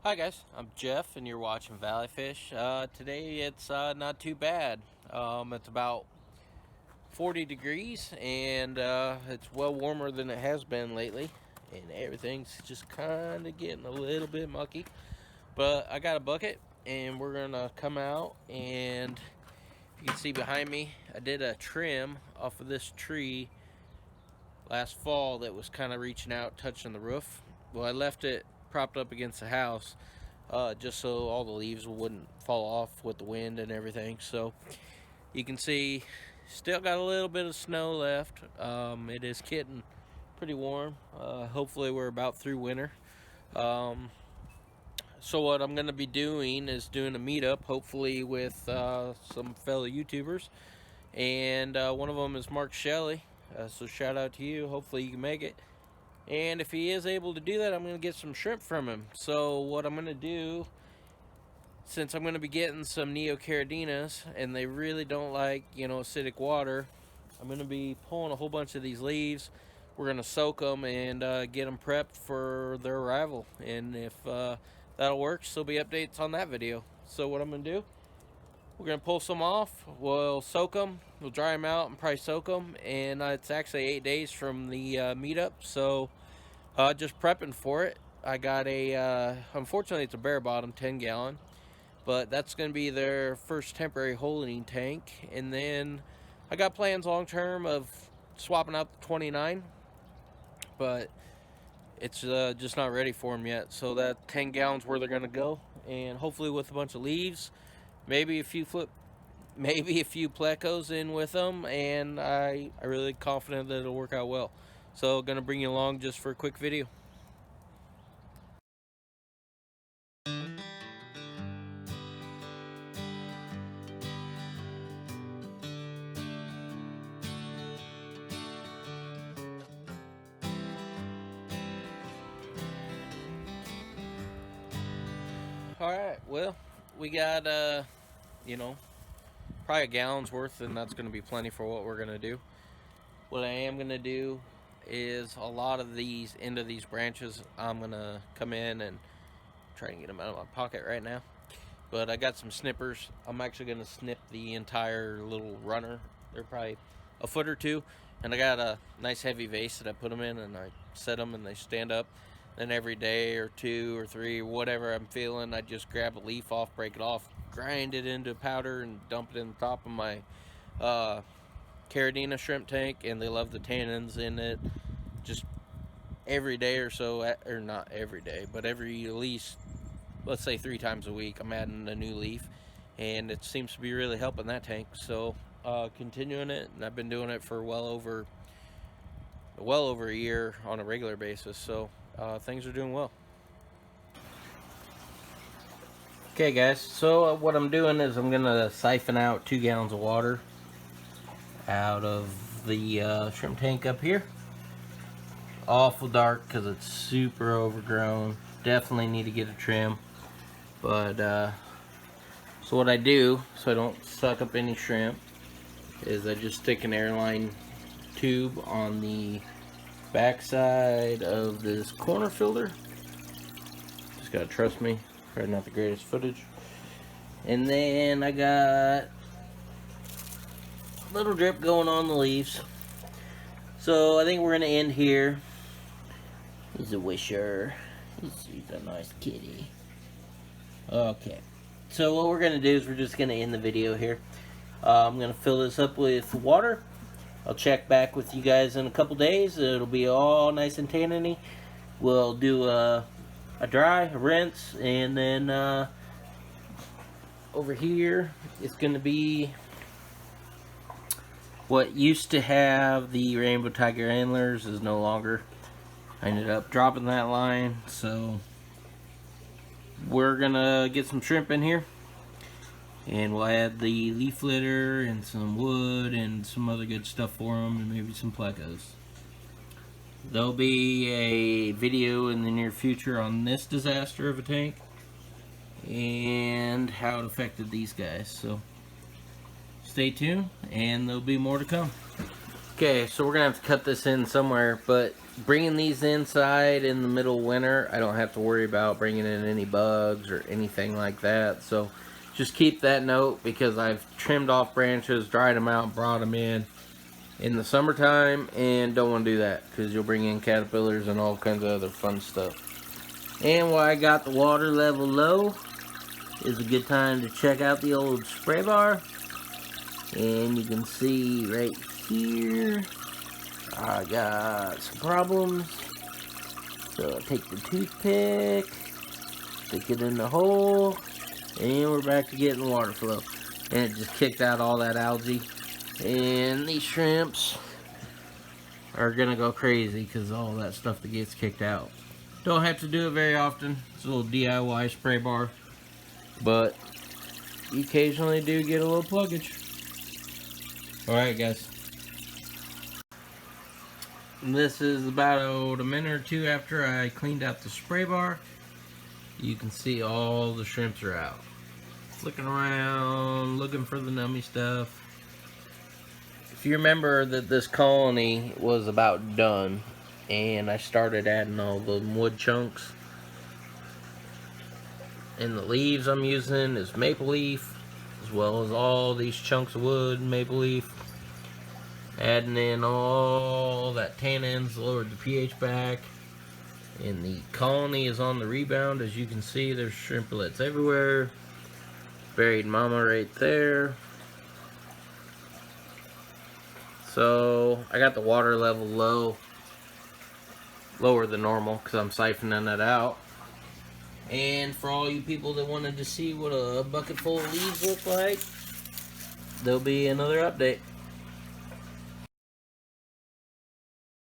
Hi guys, I'm Jeff and you're watching Valley Fish. Today it's not too bad. It's about 40 degrees and it's well warmer than it has been lately, and everything's just kind of getting a little bit mucky. But I got a bucket and we're gonna come out, and if you can see behind me, I did a trim off of this tree last fall that was kind of reaching out, touching the roof. Well, I left it propped up against the house just so all the leaves wouldn't fall off with the wind and everything. So you can see still got a little bit of snow left. It is getting pretty warm. Hopefully we're about through winter. So what I'm going to be doing is doing a meetup, hopefully with some fellow YouTubers, and one of them is Mark Shelley. So shout out to you. Hopefully you can make it. And if he is able to do that, I'm going to get some shrimp from him. So what I'm going to do, since I'm going to be getting some Neocardinas, and they really don't like, acidic water, I'm going to be pulling a whole bunch of these leaves. We're going to soak them and get them prepped for their arrival. And if that'll work, there'll be updates on that video. So what I'm going to do, we're going to pull some off. We'll soak them. We'll dry them out and probably soak them. And it's actually 8 days from the meetup. So just prepping for it. I got unfortunately it's a bare bottom 10 gallon. But that's going to be their first temporary holding tank. And then I got plans long term of swapping out the 29. But it's just not ready for them yet. So that 10 gallons where they're going to go. And hopefully with a bunch of leaves. Maybe a few plecos in with them, and I'm really confident that it'll work out well. So gonna bring you along just for a quick video. Alright, well, we got probably a gallon's worth, and that's gonna be plenty for what we're gonna do. What I am gonna do is a lot of these end of these branches I'm gonna come in and try and get them out of my pocket right now. But I got some snippers. I'm actually gonna snip the entire little runner. They're probably a foot or two, and I got a nice heavy vase that I put them in, and I set them and they stand up. Then every day or two or three, whatever I'm feeling, I just grab a leaf off, break it off, grind it into powder, and dump it in the top of my Caridina shrimp tank. And they love the tannins in it. Just every day or so, or not every day, but every at least, let's say 3 times a week, I'm adding a new leaf, and it seems to be really helping that tank. So continuing it, and I've been doing it for well over a year on a regular basis. So things are doing well. Okay guys, so what I'm doing is I'm gonna siphon out 2 gallons of water out of the shrimp tank up here. Awful dark because it's super overgrown. Definitely need to get a trim. But so what I do, so I don't suck up any shrimp, is I just stick an airline tube on the backside of this corner filter. Just gotta trust me, probably not the greatest footage. And then I got a little drip going on the leaves. So I think we're gonna end here. He's a wisher. He's a nice kitty. Okay, so what we're gonna do is we're just gonna end the video here. I'm gonna fill this up with water. I'll check back with you guys in a couple days. It'll be all nice and tanniny. We'll do a dry, a rinse, and then over here it's gonna be what used to have the Rainbow Tiger antlers is no longer. I ended up dropping that line, so we're gonna get some shrimp in here, and we'll add the leaf litter and some wood and some other good stuff for them, and maybe some plecos. There'll be a video in the near future on this disaster of a tank and how it affected these guys, so stay tuned and there'll be more to come. Okay, so we're gonna have to cut this in somewhere, but bringing these inside in the middle of winter, I don't have to worry about bringing in any bugs or anything like that. So just keep that note, because I've trimmed off branches, dried them out, brought them in the summertime, and don't want to do that because you'll bring in caterpillars and all kinds of other fun stuff. And while I got the water level low, is a good time to check out the old spray bar. And you can see right here, I got some problems. So I take the toothpick, stick it in the hole, and we're back to getting water flow. And it just kicked out all that algae. And these shrimps are gonna go crazy because all that stuff that gets kicked out. Don't have to do it very often. It's a little DIY spray bar, but you occasionally do get a little pluggage. Alright guys, this is about a minute or two after I cleaned out the spray bar. You can see all the shrimps are out. Looking around, looking for the nummy stuff. If you remember that this colony was about done, and I started adding all the wood chunks, and the leaves I'm using is maple leaf, as well as all these chunks of wood, maple leaf. Adding in all that tannins, lowered the pH back, and the colony is on the rebound. As you can see, there's shrimplets everywhere. Buried mama right there. So I got the water level low, lower than normal, because I'm siphoning that out. And for all you people that wanted to see what a bucket full of leaves look like, there'll be another update.